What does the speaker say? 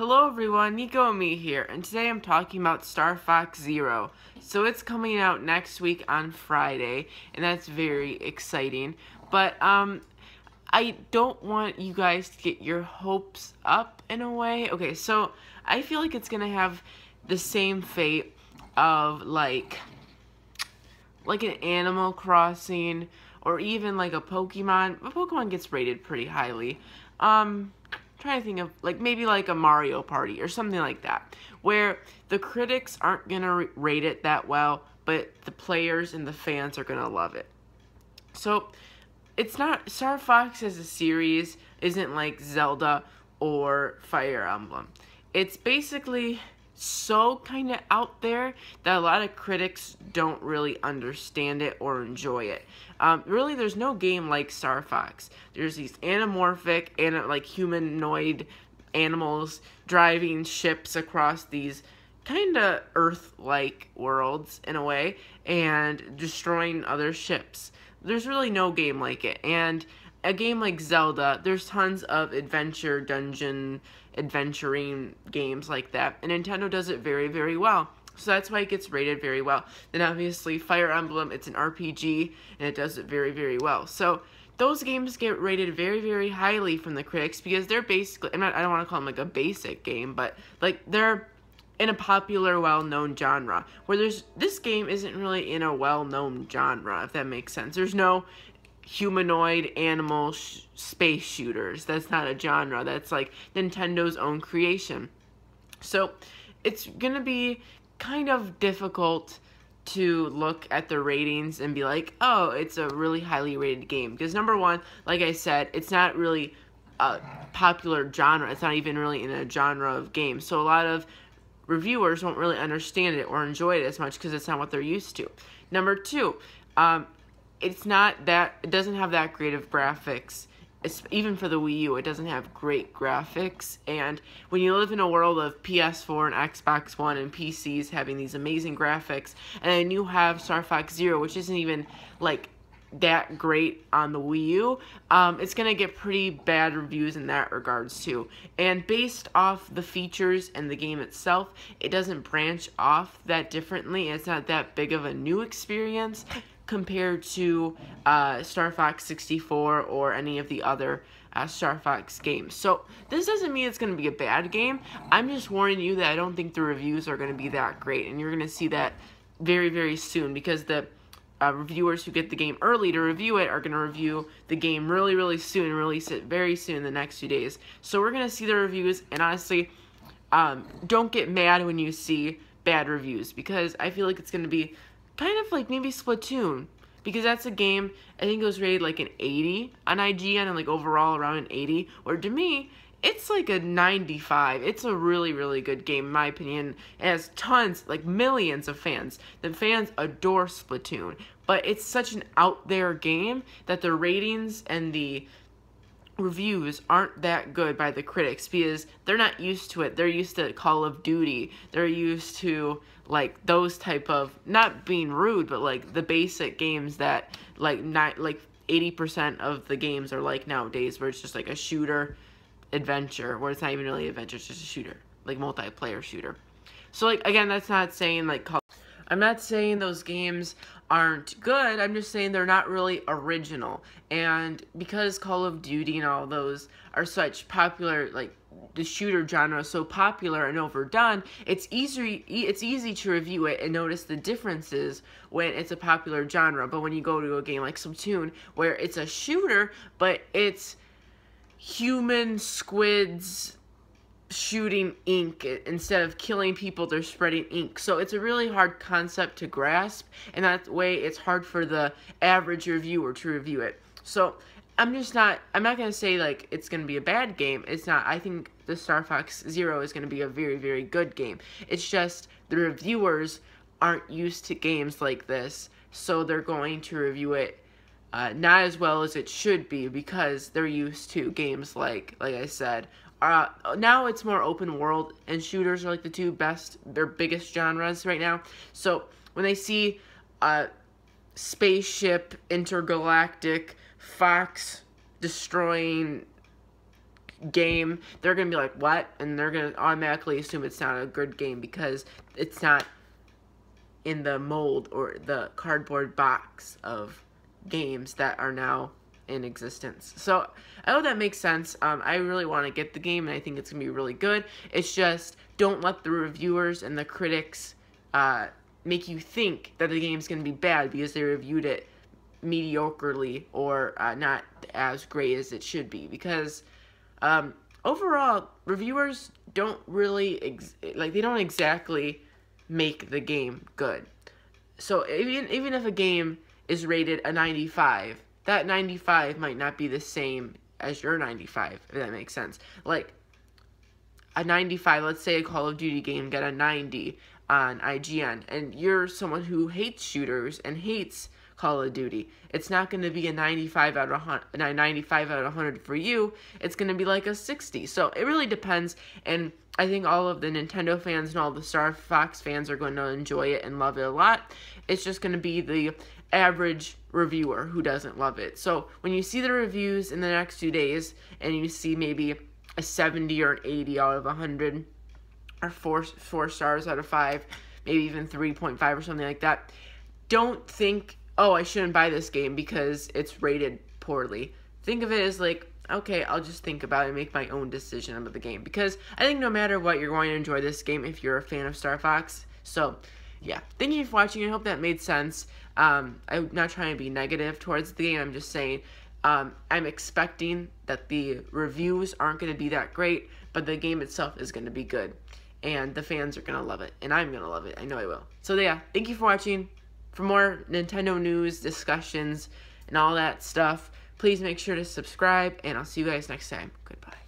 Hello everyone, Nico and me here, and today I'm talking about Star Fox Zero. So it's coming out next week on Friday, and that's very exciting. But I don't want you guys to get your hopes up in a way. Okay, so I feel like it's gonna have the same fate of like an Animal Crossing or even like a Pokemon. A Pokemon gets rated pretty highly. Trying to think of like maybe like a Mario Party or something like that, where the critics aren't gonna rate it that well, but the players and the fans are gonna love it. So it's not, Star Fox as a series isn't like Zelda or Fire Emblem. It's basically so kind of out there that a lot of critics don't really understand it or enjoy it. Really, there's no game like Star Fox. There's these anamorphic and like humanoid animals driving ships across these kind of Earth-like worlds in a way and destroying other ships. There's really no game like it. And a game like Zelda, there's tons of adventure, dungeon, adventuring games like that, and Nintendo does it very, very well. So that's why it gets rated very well. Then obviously Fire Emblem, it's an RPG, and it does it very, very well. So those games get rated very, very highly from the critics because they're basically, I don't want to call them like a basic game, but like they're in a popular, well-known genre. Where this game isn't really in a well-known genre, if that makes sense. There's no humanoid animal space shooters. That's not a genre. That's like Nintendo's own creation. So it's gonna be kind of difficult to look at the ratings and be like, oh, it's a really highly rated game. Because number one, like I said, it's not really a popular genre. It's not even really in a genre of games. So a lot of reviewers won't really understand it or enjoy it as much because it's not what they're used to. Number two, it doesn't have that great of graphics. Even for the Wii U, it doesn't have great graphics. And when you live in a world of PS4 and Xbox One and PCs having these amazing graphics, and then you have Star Fox Zero, which isn't even like that great on the Wii U, it's gonna get pretty bad reviews in that regards too. And based off the features and the game itself, it doesn't branch off that differently. It's not that big of a new experience compared to Star Fox 64 or any of the other Star Fox games. So this doesn't mean it's going to be a bad game. I'm just warning you that I don't think the reviews are going to be that great, and you're going to see that very, very soon because the reviewers who get the game early to review it are going to review the game really, really soon and release it very soon in the next few days. So we're going to see the reviews, and honestly, don't get mad when you see bad reviews because I feel like it's going to be kind of like maybe Splatoon, because that's a game, I think it was rated like an 80 on IGN and like overall around an 80, where to me, it's like a 95. It's a really, really good game in my opinion. It has tons, like millions of fans. The fans adore Splatoon, but it's such an out there game that the ratings and the reviews aren't that good by the critics because they're not used to it. They're used to Call of Duty. They're used to like those type of, not being rude, but like the basic games that like 80% of the games are like nowadays, where it's just like a shooter adventure, where it's not even really adventure, it's just a shooter, like multiplayer shooter. So like again, that's not saying like I'm not saying those games aren't good, I'm just saying they're not really original. And because Call of Duty and all those are such popular, like the shooter genre is so popular and overdone, it's easy to review it and notice the differences when it's a popular genre. But when you go to a game like Splatoon, where it's a shooter, but it's human squids shooting ink instead of killing people, they're spreading ink. So it's a really hard concept to grasp, and that way it's hard for the average reviewer to review it. So I'm not gonna say like it's gonna be a bad game. It's not. I think the Star Fox Zero is gonna be a very, very good game. It's just the reviewers aren't used to games like this, so they're going to review it not as well as it should be because they're used to games like I said. Now it's more open world, and shooters are like the two biggest genres right now. So when they see spaceship, intergalactic, Fox destroying game, they're going to be like, what? And they're going to automatically assume it's not a good game because it's not in the mold or the cardboard box of games that are now in existence. So I hope that makes sense. I really want to get the game, and I think it's going to be really good. It's just, don't let the reviewers and the critics make you think that the game's going to be bad because they reviewed it mediocrely or not as great as it should be. Because overall, reviewers don't really, they don't exactly make the game good. So even if a game is rated a 95, that 95 might not be the same as your 95, if that makes sense. Like, a 95, let's say a Call of Duty game got a 90 on IGN, and you're someone who hates shooters and hates Call of Duty. It's not going to be a 95 out of 100 for you. It's going to be like a 60. So it really depends, and I think all of the Nintendo fans and all the Star Fox fans are going to enjoy it and love it a lot. It's just going to be the average reviewer who doesn't love it. So when you see the reviews in the next 2 days and you see maybe a 70 or an 80 out of 100 or 4 stars out of 5, maybe even 3.5 or something like that, don't think, oh, I shouldn't buy this game because it's rated poorly. Think of it as like, okay, I'll just think about it and make my own decision about the game. Because I think no matter what, you're going to enjoy this game if you're a fan of Star Fox. So, yeah. Thank you for watching. I hope that made sense. I'm not trying to be negative towards the game. I'm just saying I'm expecting that the reviews aren't going to be that great, but the game itself is going to be good. And the fans are going to love it. And I'm going to love it. I know I will. So, yeah. Thank you for watching. For more Nintendo news, discussions, and all that stuff, please make sure to subscribe, and I'll see you guys next time. Goodbye.